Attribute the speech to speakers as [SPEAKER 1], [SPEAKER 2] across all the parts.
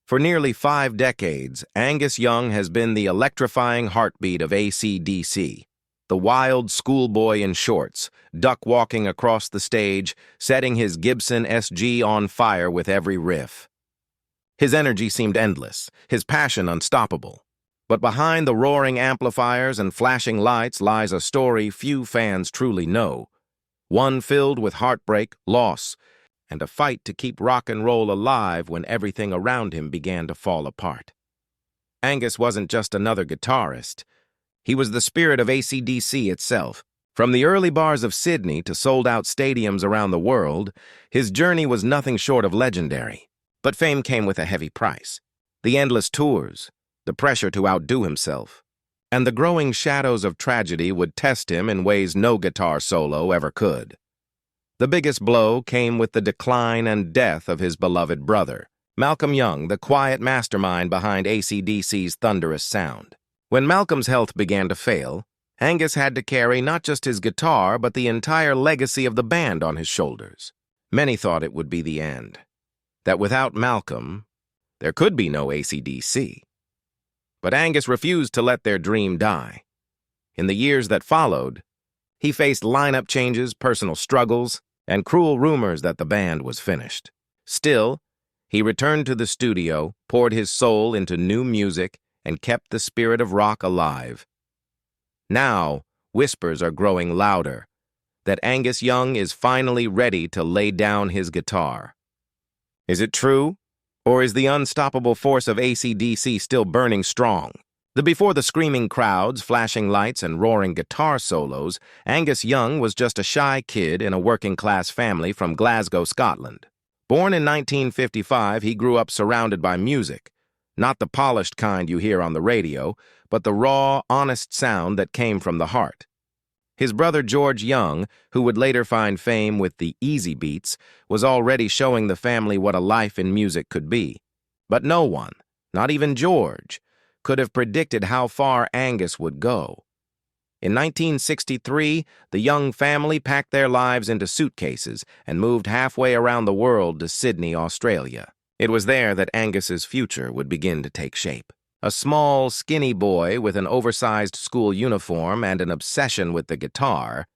[SPEAKER 1] For nearly 5 decades, Angus Young has been the electrifying heartbeat of AC/DC. The wild schoolboy in shorts, duck-walking across the stage, setting his Gibson SG on fire with every riff. His energy seemed endless, his passion unstoppable. But behind the roaring amplifiers and flashing lights lies a story few fans truly know. One filled with heartbreak, loss, and a fight to keep rock and roll alive when everything around him began to fall apart. Angus wasn't just another guitarist. He was the spirit of AC/DC itself. From the early bars of Sydney to sold-out stadiums around the world, his journey was nothing short of legendary. But fame came with a heavy price. The endless tours, the pressure to outdo himself, and the growing shadows of tragedy would test him in ways no guitar solo ever could. The biggest blow came with the decline and death of his beloved brother, Malcolm Young, the quiet mastermind behind AC/DC's thunderous sound. When Malcolm's health began to fail, Angus had to carry not just his guitar but the entire legacy of the band on his shoulders. Many thought it would be the end, that without Malcolm, there could be no AC/DC. But Angus refused to let their dream die. In the years that followed, he faced lineup changes, personal struggles, and cruel rumors that the band was finished. Still, he returned to the studio, poured his soul into new music, and kept the spirit of rock alive. Now, whispers are growing louder that Angus Young is finally ready to lay down his guitar. Is it true? Or is the unstoppable force of AC/DC still burning strong? Before the screaming crowds, flashing lights, and roaring guitar solos, Angus Young was just a shy kid in a working-class family from Glasgow, Scotland. Born in 1955, he grew up surrounded by music, not the polished kind you hear on the radio, but the raw, honest sound that came from the heart. His brother George Young, who would later find fame with the Easy Beats, was already showing the family what a life in music could be. But no one, not even George, could have predicted how far Angus would go. In 1963, the Young family packed their lives into suitcases and moved halfway around the world to Sydney, Australia. It was there that Angus's future would begin to take shape. A small, skinny boy with an oversized school uniform and an obsession with the guitar,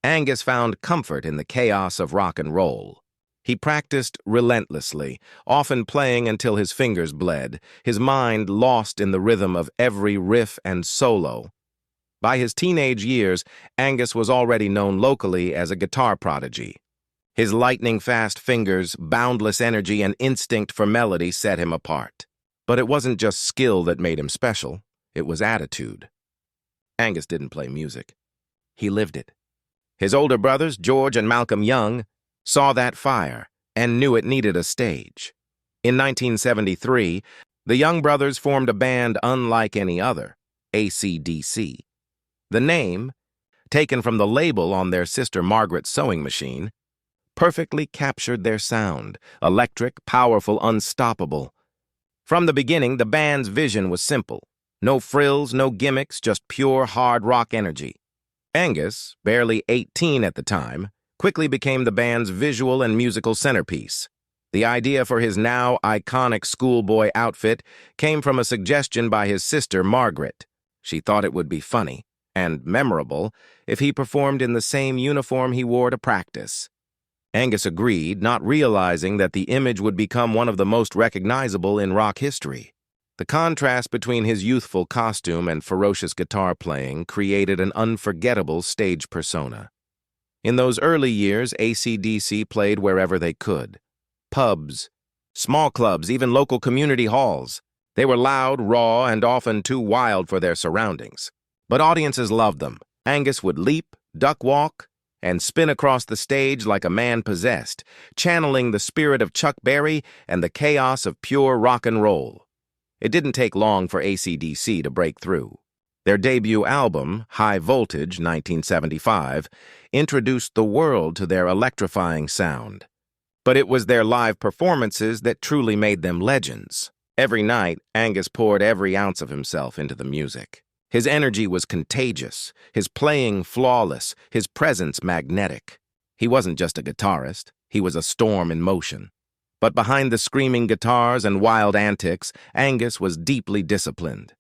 [SPEAKER 1] Angus found comfort in the chaos of rock and roll. He practiced relentlessly, often playing until his fingers bled, his mind lost in the rhythm of every riff and solo. By his teenage years, Angus was already known locally as a guitar prodigy. His lightning-fast fingers, boundless energy, and instinct for melody set him apart. But it wasn't just skill that made him special, it was attitude. Angus didn't play music. He lived it. His older brothers, George and Malcolm Young, saw that fire and knew it needed a stage. In 1973, the Young brothers formed a band unlike any other, AC/DC. The name, taken from the label on their sister Margaret's sewing machine, perfectly captured their sound, electric, powerful, unstoppable. From the beginning, the band's vision was simple. No frills, no gimmicks, just pure hard rock energy. Angus, barely 18 at the time, quickly became the band's visual and musical centerpiece. The idea for his now iconic schoolboy outfit came from a suggestion by his sister Margaret. She thought it would be funny and memorable if he performed in the same uniform he wore to practice. Angus agreed, not realizing that the image would become one of the most recognizable in rock history. The contrast between his youthful costume and ferocious guitar playing created an unforgettable stage persona. In those early years, AC/DC played wherever they could. Pubs, small clubs, even local community halls. They were loud, raw, and often too wild for their surroundings. But audiences loved them. Angus would leap, duck walk, and spin across the stage like a man possessed, channeling the spirit of Chuck Berry and the chaos of pure rock and roll. It didn't take long for AC/DC to break through. Their debut album, High Voltage, 1975, introduced the world to their electrifying sound. But it was their live performances that truly made them legends. Every night, Angus poured every ounce of himself into the music. His energy was contagious, his playing flawless, his presence magnetic. He wasn't just a guitarist, he was a storm in motion. But behind the screaming guitars and wild antics, Angus was deeply disciplined.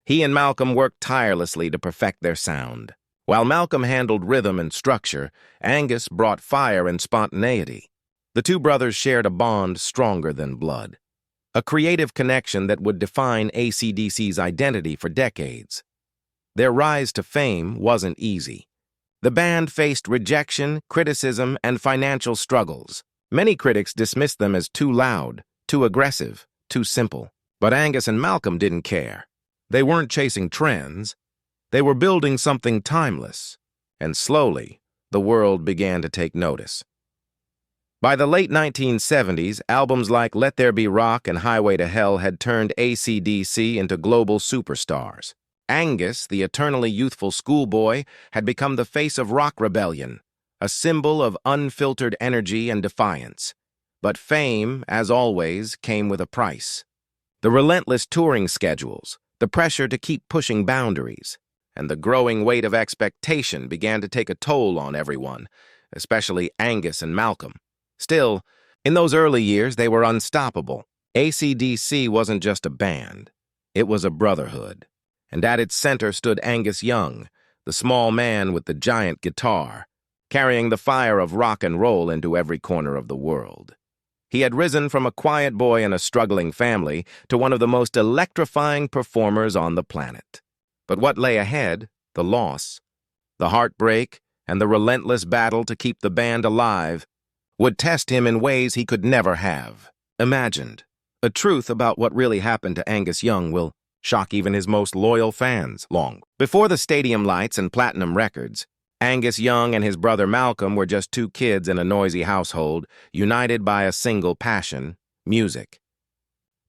[SPEAKER 1] He and Malcolm worked tirelessly to perfect their sound. While Malcolm handled rhythm and structure, Angus brought fire and spontaneity. The two brothers shared a bond stronger than blood, a creative connection that would define AC/DC's identity for decades. Their rise to fame wasn't easy. The band faced rejection, criticism, and financial struggles. Many critics dismissed them as too loud, too aggressive, too simple. But Angus and Malcolm didn't care. They weren't chasing trends. They were building something timeless. And slowly, the world began to take notice. By the late 1970s, albums like Let There Be Rock and Highway to Hell had turned AC/DC into global superstars. Angus, the eternally youthful schoolboy, had become the face of rock rebellion, a symbol of unfiltered energy and defiance. But fame, as always, came with a price. The relentless touring schedules, the pressure to keep pushing boundaries, and the growing weight of expectation began to take a toll on everyone, especially Angus and Malcolm. Still, in those early years, they were unstoppable. AC/DC wasn't just a band. It was a brotherhood. And at its center stood Angus Young, the small man with the giant guitar, carrying the fire of rock and roll into every corner of the world. He had risen from a quiet boy in a struggling family to one of the most electrifying performers on the planet. But what lay ahead, the loss, the heartbreak, and the relentless battle to keep the band alive, would test him in ways he could never have imagined. A truth about what really happened to Angus Young will shock even his most loyal fans long. Before the stadium lights and platinum records, Angus Young and his brother Malcolm were just two kids in a noisy household, united by a single passion, music.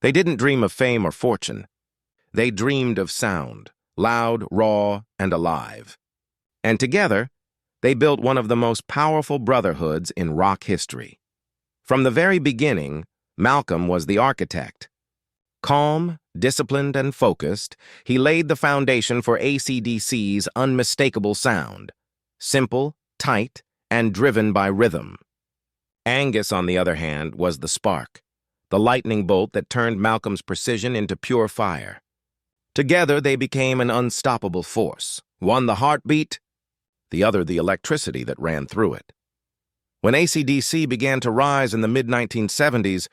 [SPEAKER 1] They didn't dream of fame or fortune. They dreamed of sound, loud, raw, and alive. And together, they built one of the most powerful brotherhoods in rock history. From the very beginning, Malcolm was the architect. Calm, disciplined, and focused, he laid the foundation for AC/DC's unmistakable sound. Simple, tight, and driven by rhythm. Angus, on the other hand, was the spark, the lightning bolt that turned Malcolm's precision into pure fire. Together, they became an unstoppable force, one the heartbeat, the other the electricity that ran through it. When AC/DC began to rise in the mid-1970s,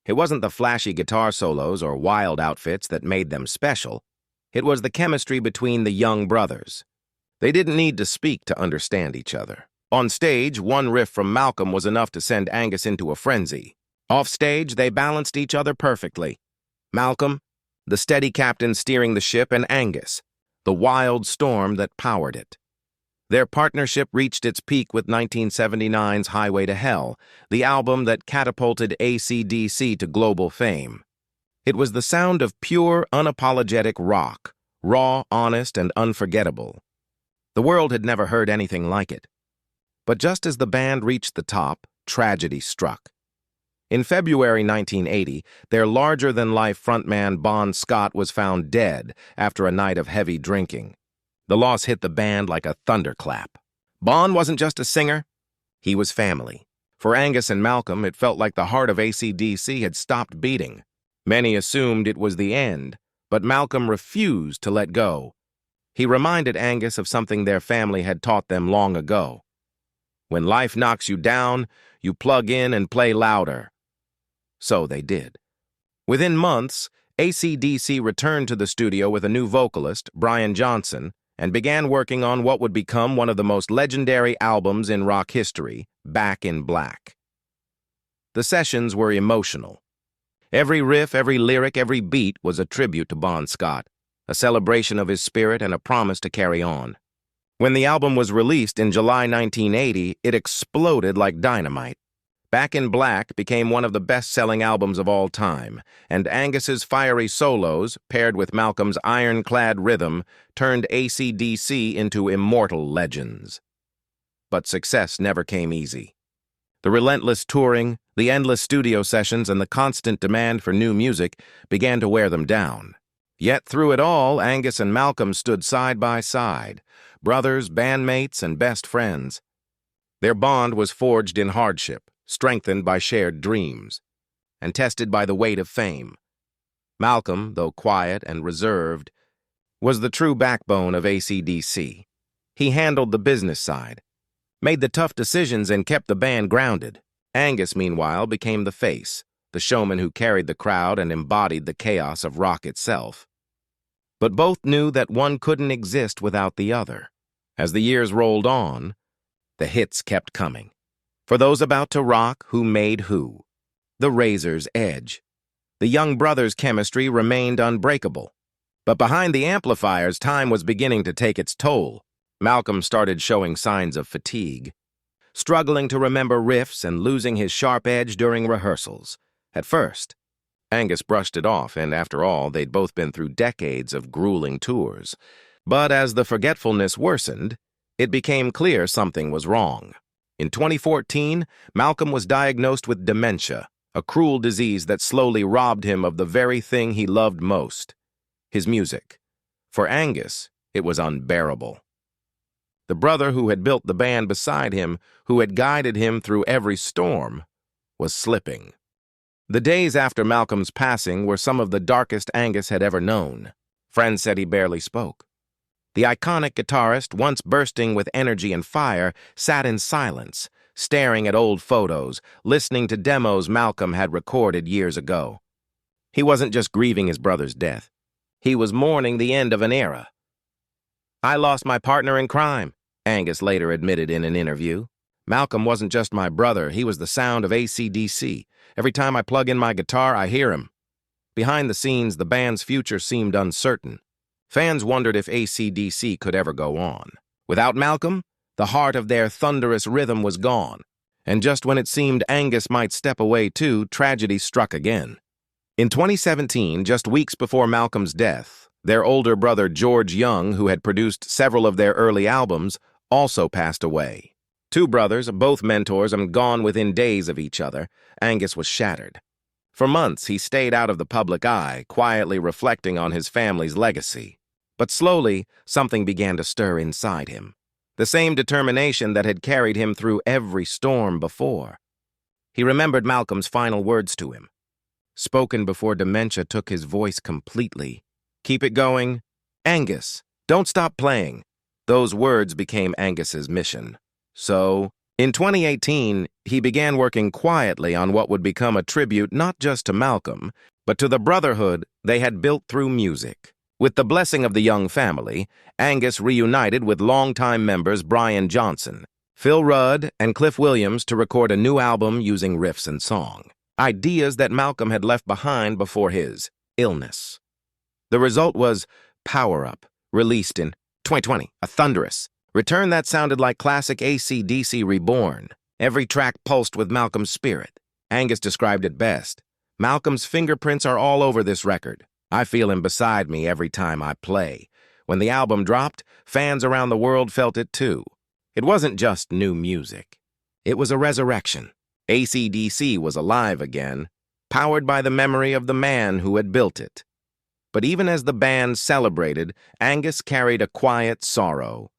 [SPEAKER 1] it wasn't the flashy guitar solos or wild outfits that made them special. It was the chemistry between the young brothers. They didn't need to speak to understand each other. On stage, one riff from Malcolm was enough to send Angus into a frenzy. Off stage, they balanced each other perfectly. Malcolm, the steady captain steering the ship, and Angus, the wild storm that powered it. Their partnership reached its peak with 1979's Highway to Hell, the album that catapulted AC/DC to global fame. It was the sound of pure, unapologetic rock, raw, honest, and unforgettable. The world had never heard anything like it. But just as the band reached the top, tragedy struck. In February 1980, their larger-than-life frontman Bon Scott was found dead after a night of heavy drinking. The loss hit the band like a thunderclap. Bon wasn't just a singer, he was family. For Angus and Malcolm, it felt like the heart of AC/DC had stopped beating. Many assumed it was the end, but Malcolm refused to let go. He reminded Angus of something their family had taught them long ago. When life knocks you down, you plug in and play louder. So they did. Within months, AC/DC returned to the studio with a new vocalist, Brian Johnson, and began working on what would become one of the most legendary albums in rock history, Back in Black. The sessions were emotional. Every riff, every lyric, every beat was a tribute to Bon Scott, a celebration of his spirit and a promise to carry on. When the album was released in July 1980, it exploded like dynamite. Back in Black became one of the best-selling albums of all time, and Angus's fiery solos, paired with Malcolm's ironclad rhythm, turned AC/DC into immortal legends. But success never came easy. The relentless touring, the endless studio sessions, and the constant demand for new music began to wear them down. Yet through it all, Angus and Malcolm stood side by side, brothers, bandmates, and best friends. Their bond was forged in hardship, strengthened by shared dreams. and tested by the weight of fame. Malcolm, though quiet and reserved, was the true backbone of AC/DC. He handled the business side, made the tough decisions, and kept the band grounded. Angus, meanwhile, became the face, the showman who carried the crowd and embodied the chaos of rock itself. But both knew that one couldn't exist without the other. As the years rolled on, the hits kept coming. For those about to rock, who made who? The razor's edge. The young brothers' chemistry remained unbreakable. But behind the amplifiers, time was beginning to take its toll. Malcolm started showing signs of fatigue, struggling to remember riffs and losing his sharp edge during rehearsals. At first, Angus brushed it off, and after all, they'd both been through decades of grueling tours. But as the forgetfulness worsened, it became clear something was wrong. In 2014, Malcolm was diagnosed with dementia, a cruel disease that slowly robbed him of the very thing he loved most, his music. For Angus, it was unbearable. The brother who had built the band beside him, who had guided him through every storm, was slipping. The days after Malcolm's passing were some of the darkest Angus had ever known. Friends said he barely spoke. The iconic guitarist, once bursting with energy and fire, sat in silence, staring at old photos, listening to demos Malcolm had recorded years ago. He wasn't just grieving his brother's death. He was mourning the end of an era. "I lost my partner in crime," Angus later admitted in an interview. "Malcolm wasn't just my brother, he was the sound of AC/DC. Every time I plug in my guitar, I hear him." Behind the scenes, the band's future seemed uncertain. Fans wondered if AC/DC could ever go on. Without Malcolm, the heart of their thunderous rhythm was gone. And just when it seemed Angus might step away too, tragedy struck again. In 2017, just weeks before Malcolm's death, their older brother George Young, who had produced several of their early albums, also passed away. Two brothers, both mentors, and gone within days of each other, Angus was shattered. For months, he stayed out of the public eye, quietly reflecting on his family's legacy. But slowly, something began to stir inside him. The same determination that had carried him through every storm before. He remembered Malcolm's final words to him, spoken before dementia took his voice completely. "Keep it going. Angus, don't stop playing." Those words became Angus's mission. So, in 2018, he began working quietly on what would become a tribute not just to Malcolm, but to the brotherhood they had built through music. With the blessing of the Young family, Angus reunited with longtime members Brian Johnson, Phil Rudd, and Cliff Williams to record a new album using riffs and song, ideas that Malcolm had left behind before his illness. The result was Power Up, released in 2020, a thunderous return that sounded like classic AC/DC reborn. Every track pulsed with Malcolm's spirit. Angus described it best. "Malcolm's fingerprints are all over this record. I feel him beside me every time I play." When the album dropped, fans around the world felt it too. It wasn't just new music. It was a resurrection. AC/DC was alive again, powered by the memory of the man who had built it. But even as the band celebrated, Angus carried a quiet sorrow.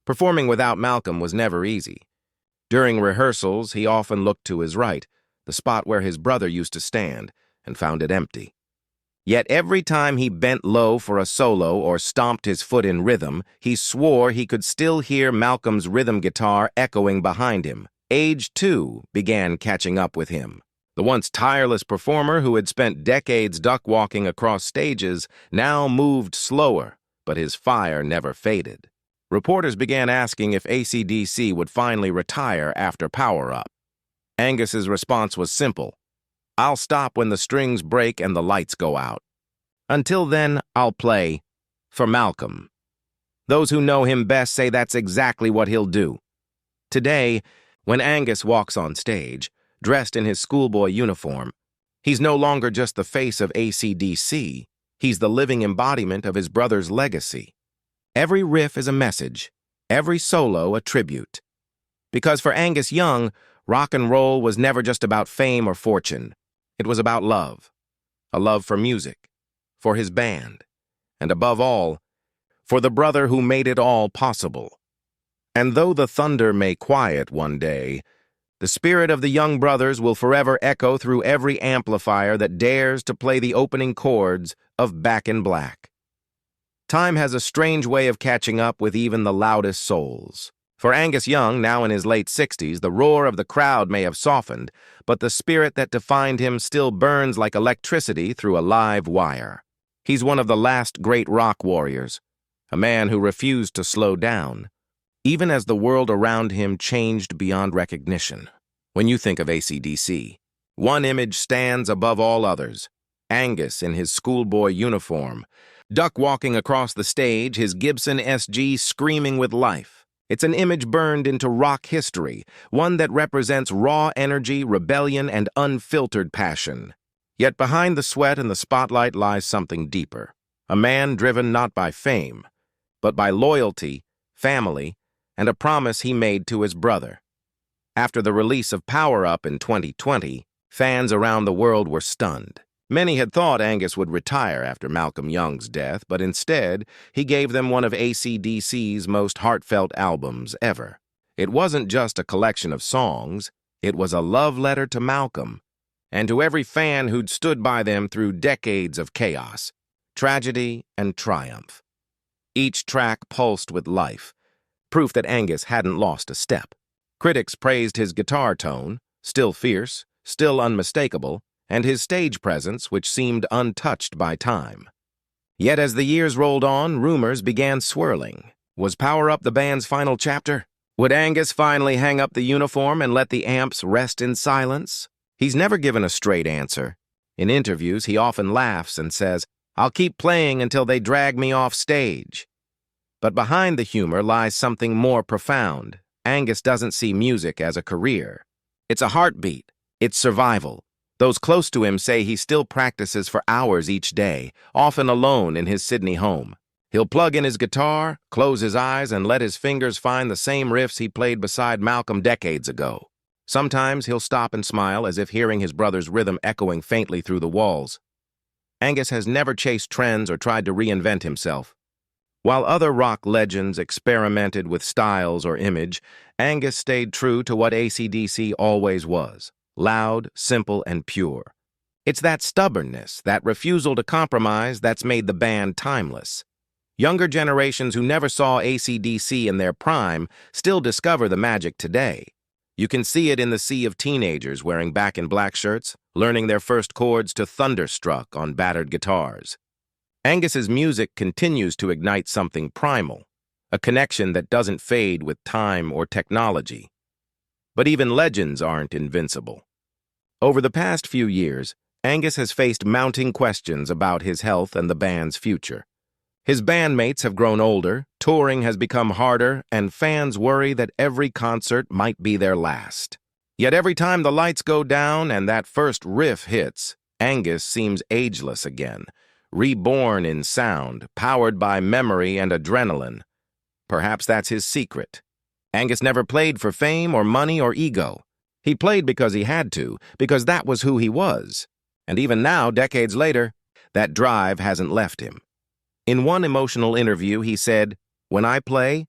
[SPEAKER 1] Performing without Malcolm was never easy. During rehearsals, he often looked to his right, the spot where his brother used to stand, and found it empty. Yet every time he bent low for a solo or stomped his foot in rhythm, he swore he could still hear Malcolm's rhythm guitar echoing behind him. Age, too, began catching up with him. The once tireless performer who had spent decades duck-walking across stages now moved slower, but his fire never faded. Reporters began asking if AC/DC would finally retire after Power Up. Angus's response was simple: "I'll stop when the strings break and the lights go out. Until then, I'll play for Malcolm." Those who know him best say that's exactly what he'll do. Today, when Angus walks on stage, dressed in his schoolboy uniform, he's no longer just the face of AC/DC, he's the living embodiment of his brother's legacy. Every riff is a message, every solo a tribute. Because for Angus Young, rock and roll was never just about fame or fortune. It was about love, a love for music, for his band, and above all, for the brother who made it all possible. And though the thunder may quiet one day, The spirit of the young brothers will forever echo through every amplifier that dares to play the opening chords of Back in Black. Time has a strange way of catching up with even the loudest souls. For Angus Young, now in his late 60s, the roar of the crowd may have softened, but the spirit that defined him still burns like electricity through a live wire. He's one of the last great rock warriors, a man who refused to slow down, even as the world around him changed beyond recognition. When you think of AC/DC, one image stands above all others: Angus in his schoolboy uniform, duck walking across the stage, his Gibson SG screaming with life. It's an image burned into rock history, one that represents raw energy, rebellion, and unfiltered passion. Yet behind the sweat and the spotlight lies something deeper. A man driven not by fame, but by loyalty, family, and a promise he made to his brother. After the release of Power Up in 2020, fans around the world were stunned. Many had thought Angus would retire after Malcolm Young's death, but instead, he gave them one of AC/DC's most heartfelt albums ever. It wasn't just a collection of songs, it was a love letter to Malcolm, and to every fan who'd stood by them through decades of chaos, tragedy, and triumph. Each track pulsed with life, proof that Angus hadn't lost a step. Critics praised his guitar tone, still fierce, still unmistakable, and his stage presence, which seemed untouched by time. Yet as the years rolled on, rumors began swirling. Was Power Up the band's final chapter? Would Angus finally hang up the uniform and let the amps rest in silence? He's never given a straight answer. In interviews, he often laughs and says, "I'll keep playing until they drag me off stage." But behind the humor lies something more profound. Angus doesn't see music as a career. It's a heartbeat. It's survival. Those close to him say he still practices for hours each day, often alone in his Sydney home. He'll plug in his guitar, close his eyes, and let his fingers find the same riffs he played beside Malcolm decades ago. Sometimes he'll stop and smile as if hearing his brother's rhythm echoing faintly through the walls. Angus has never chased trends or tried to reinvent himself. While other rock legends experimented with styles or image, Angus stayed true to what AC/DC always was: loud, simple, and pure. It's that stubbornness, that refusal to compromise, that's made the band timeless. Younger generations who never saw AC/DC in their prime still discover the magic today. You can see it in the sea of teenagers wearing Back in Black shirts, learning their first chords to Thunderstruck on battered guitars. Angus's music continues to ignite something primal, a connection that doesn't fade with time or technology. But even legends aren't invincible. Over the past few years, Angus has faced mounting questions about his health and the band's future. His bandmates have grown older, touring has become harder, and fans worry that every concert might be their last. Yet every time the lights go down and that first riff hits, Angus seems ageless again, reborn in sound, powered by memory and adrenaline. Perhaps that's his secret. Angus never played for fame or money or ego. He played because he had to, because that was who he was. And even now, decades later, that drive hasn't left him. In one emotional interview, he said, "When I play,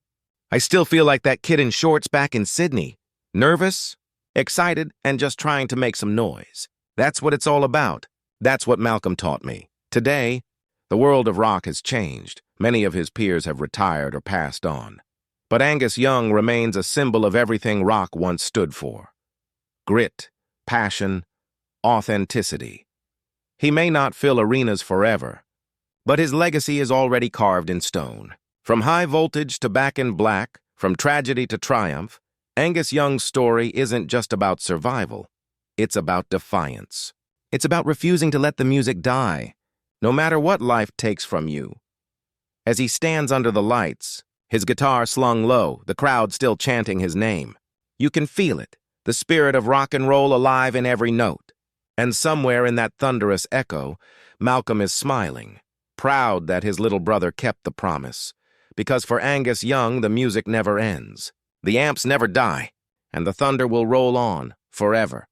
[SPEAKER 1] I still feel like that kid in shorts back in Sydney. Nervous, excited, and just trying to make some noise. That's what it's all about. That's what Malcolm taught me." Today, the world of rock has changed. Many of his peers have retired or passed on. But Angus Young remains a symbol of everything rock once stood for: grit, passion, authenticity. He may not fill arenas forever, but his legacy is already carved in stone. From High Voltage to Back in Black, from tragedy to triumph, Angus Young's story isn't just about survival. It's about defiance. It's about refusing to let the music die, no matter what life takes from you. As he stands under the lights, his guitar slung low, the crowd still chanting his name, you can feel it, the spirit of rock and roll alive in every note. And somewhere in that thunderous echo, Malcolm is smiling, proud that his little brother kept the promise. Because for Angus Young, the music never ends. The amps never die, and the thunder will roll on forever.